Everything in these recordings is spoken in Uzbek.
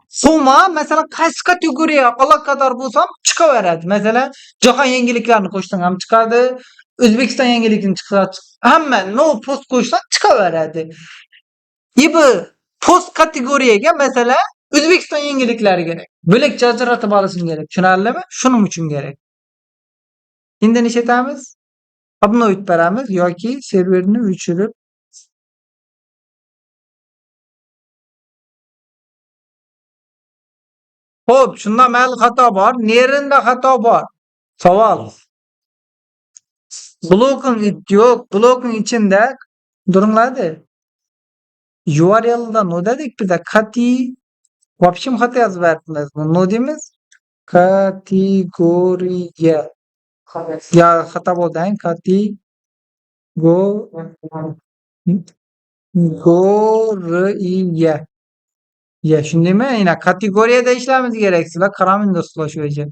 Soma mesela qaysi kategoriya allaqadar bo'lsam chiqaveradi. Masalan, jahon yangiliklarini qo'shsang ham chiqadi, O'zbekiston yangiligini hamma no post qo'shsang chiqaveradi. Bu post kategoriyaga masalan O'zbekiston yangiliklari kerak. Bo'lakcha ajratib olishim kerak. Tushunarlimi? Shuning uchun kerak. Endi nechitamiz? Obnovить beramiz yoki serverni o'chirib Xo'p, shunda mayli xato bor. Nerenda xato bor? Savol. Blokning içinde durumlarda URL'da no dedik bir de в общем xato yozib beribmiz. No deymiz kategoriya. Ya xato bo'ldi, kategoriya. Ya shundaymi? Yine kategoriyada ishlashimiz kerak. Sizlar qaramin do'stlar shu yerga.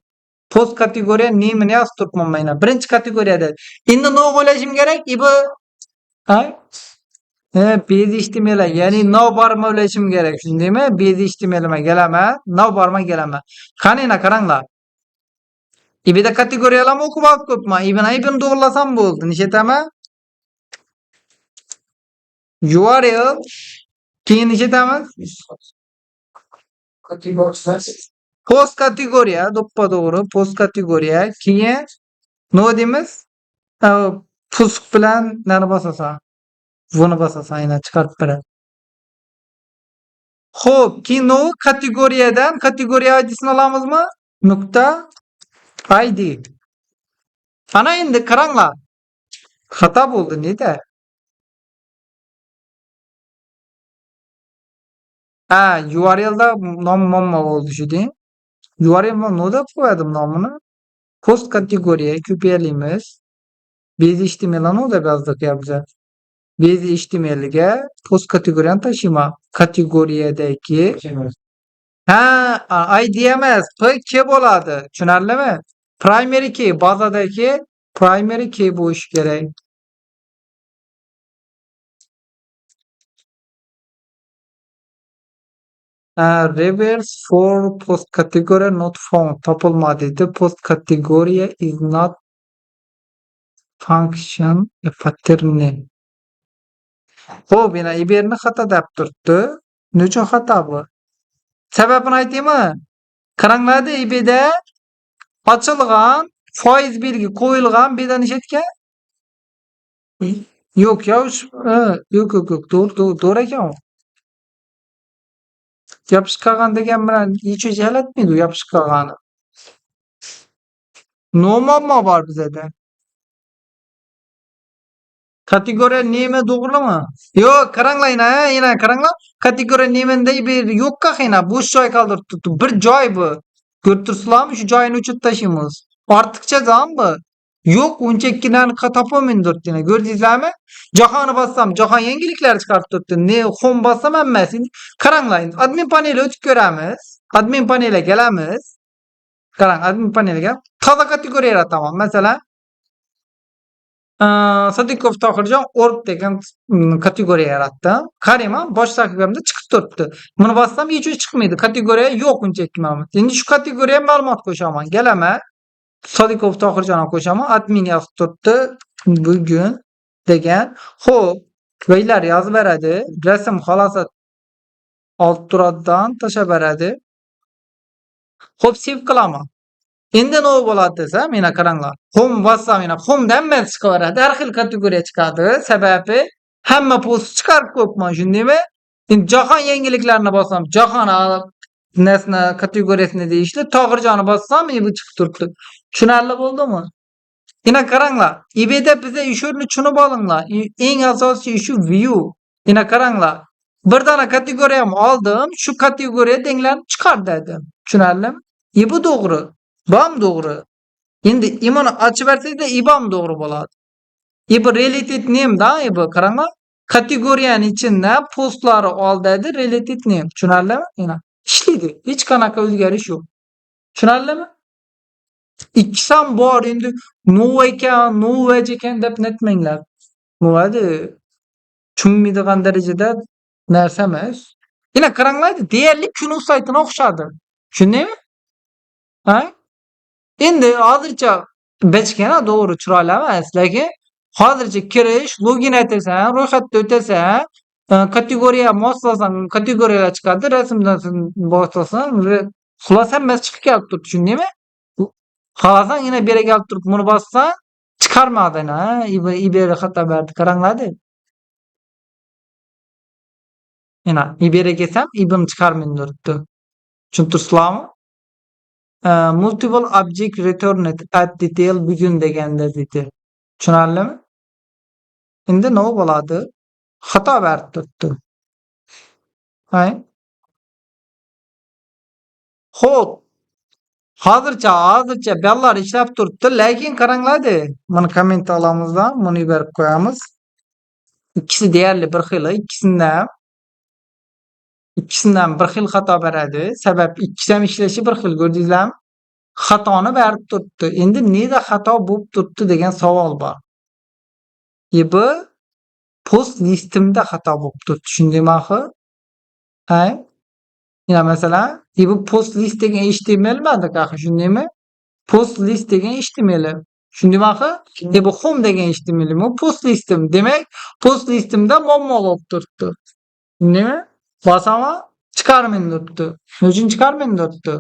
Post kategoriya nimani yozib turibman mana. Birinchi kategoriyada. Endi no o'ylashim kerak. Bu bez html ya'ni no barma o'ylashim kerak. Shundaymi? Bez htmlga kelaman, no barma kelaman. Qani yana qaranglar. İbida kategoriyalarni o'qib olib ko'pman. Ibini to'g'rilasam bo'ldi. Nechataman? URL keyin nechataman? Post kategoriya, to'g'ri, post kategoriya. Keyin no deymiz. Pusk bilan nani bosasan? Buni bosasan, aynan chiqarib beradi. Xo'p, keyin no kategoriyadan kategoriya ID'sini olamizmi? Nokta ID. Ana endi qaranglar. Xato bo'ldi, neda? URL'da nom bo'ldi shuding. URL no deb qo'yadim nomini. Post kategoriya ko'payamiz. Bez html no deb yozdik biza. Bez htmlga post kategoriyani tashiyman. Kategoriyadagi ID emas, PK bo'ladi. Tushunarlimi? Primary key bazadagi primary key bo'lishi kerak. Reverse for post category not found topilmadi. The post category is not function a pattern. Xo'p, yana iberni xato deb turibdi. Nechun xato bu? Sababini aytaymi? Qaranglarda ibida ochilgan foiz belgi qo'yilgan beda nechga? Yo'q, yo'q, to'g'ri ekan. Yopishib qolgan degan bilan hech jalatmaydi yopishib qolgani. Muammo bor bizda. Kategoriya name to'g'rimi? Yo'q, qaranglar, yana qaranglar. Kategoriya name'da bir yo'qqa qina bo'sh joy qoldirib turibdi. Bir joy bu. Ko'rib turibsizlarmi? Shu joyini o'chirib tashlaymiz. Ortiqcha zam bu. Yo'q, uncha ikkilarni topolmayman turibdi. Ko'rdingizlarmi? Jahonni bossam, jahon yangiliklari chiqarib turibdi. Ne home bossam hammasi. Qaranglar, admin paneli o'tib ko'ramiz. Admin paneliga kelamiz. Qarang, admin paneliga toza kategoriya yarataman. Masalan, Sadiqov Tohirjon org degan kategoriya yaratdim. Qarayman, bosh sahifamda chiqib turibdi. Buni bossam hech chiqmaydi. Kategoriya yo'q unchaki ma'lumot. Endi shu kategoriyaga ma'lumot qo'shaman. Kelaman. Sadiqov Tohirjonni qo'shaman. Admin yozib turibdi. Bugun degan. Xo'p, beylar yozib beradi. Rasm xolosat olib turadidan tashlab beradi. Xo'p, save qilaman. Endi nima bo'ladi desam, mana qaranglar. Home bossam, mana homedan hamma chiqaveradi. Har xil kategoriya chiqadi. Sababi hamma post chiqarib qo'yibman, shundaymi? Endi jahon yangiliklarini bossam, jahon nasna kategoriyasini deyishdi. Tohirjonni bossam, bu chiqib turibdi. Tushunarli bo'ldimi? Yana qaranglar. eBayda biza ishni tushunib olinglar. Eng asosiy shu view. Yana qaranglar. Bir dona kategoriyam oldim, shu kategoriya denglarni chiqardi dedim. Tushunarlimi? Bu to'g'ri. Bam to'g'ri. Endi imoni ochib bersangda ibam to'g'ri bo'ladi. Bu related name da, bu qaranglar. Kategoriyaning ichida postlari oldadi related name. Tushunarlimi? Yana ishlaydi. Hech qanaqa o'zgarish yo'q. Tushunarlimi? Ikkisam bor endi no ekan deb netmanglar. Bo'ladi. Tushunmaydigan darajada narsa emas. Ine garaňlaýdy diýerli Künüň saýtyna okşady. Şundaýmy? Ha? Endi hazırça beçkene doğru çuraly emas, lekin hazırça kiriş, login etesen, roýhatda ötesen, kategoriýa moslasang, kategoriýalar çykady, resimden bosasan, hulas hemmesi çykyp gelip durdy, şundaýmy? Halasaň ine bere gelip durup muny bassaň, çıkarmady ene, ibere hata berdi, garaňlady. Ina ibere gesem, ibim çıkarmyn durupdy. Şuntursalarmy? Multiple object returned at detail bugün degende diýdi. Tuşunarlymy? Endi näme bolady? Hata berip durupdy. Haý. Hop. Hazırça bellar işläp durupdy, lekin garaňlady. Muny komment alamyzda, muny berip koýamyz. İkisi diýerli bir hyly, ikisinden bir hyl hata beradi. Sebäp ikisem işleşi bir hyl, gördüňizlermi? Hatany berip durupdy. Endi näde hata bolup durupdy degen sowal bar. Bu post listimde hata bolup durupdy. Şundaýmy ahy? Haý. Ýa mesela, bu post list degen HTML mi ahy, şundaýmy? Post list degen HTML. Şundaýmy ahy? Bu home degen HTML mi? Post listim. Demek post listimde mommo bolup durupdy. Şundaýmy? Basama çıkarmyn durupdy. Nöçün çıkarmyn durupdy?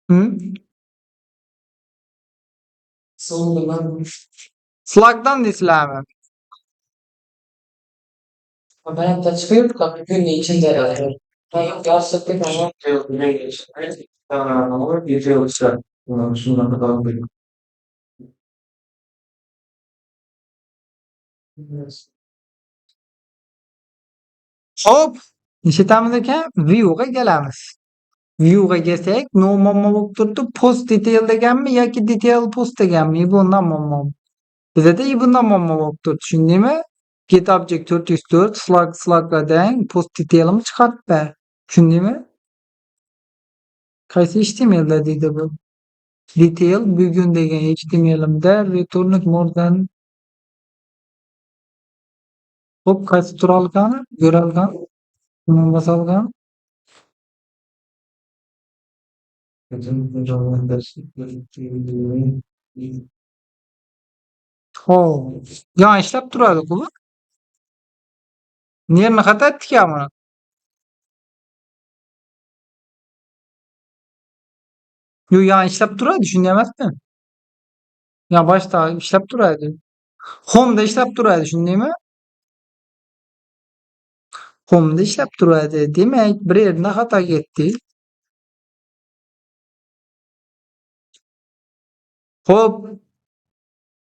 Hı? Slack'dan dislämi? Ben hatta çıkıyorduk ama gün içinde herhalde. Ben yok gerçekten ama ne geçti? Ama gece olsa şundan kadar böyle. Hop! Nişetamiz eken view'a gelemiz. View'a gelsek no mommo bolup durupdy. Post detail degenmi yoki detail post degenmi? Bundan mommo. Bize de bundan mommo bolup durupdy. Şundaýmy? Get object 404 Slack'a deň post detail'ymy çykartyp ber. Şundaýmy? Kaýsy HTML'de diýdi bu? Detail bugün degen HTML'imde returned more than hop kaýsy turalgany? Görelgan. Basalgan. Ho. Ya işläp durady bu. Nereni hata etdik ýa-mı? Yo ya işläp durady, şunday emasmy? Ya başta işläp durady. Home'da işläp durady, şundaýmy? Home'da işläp durady. Demek bir ýerinde hata getdi. Hop.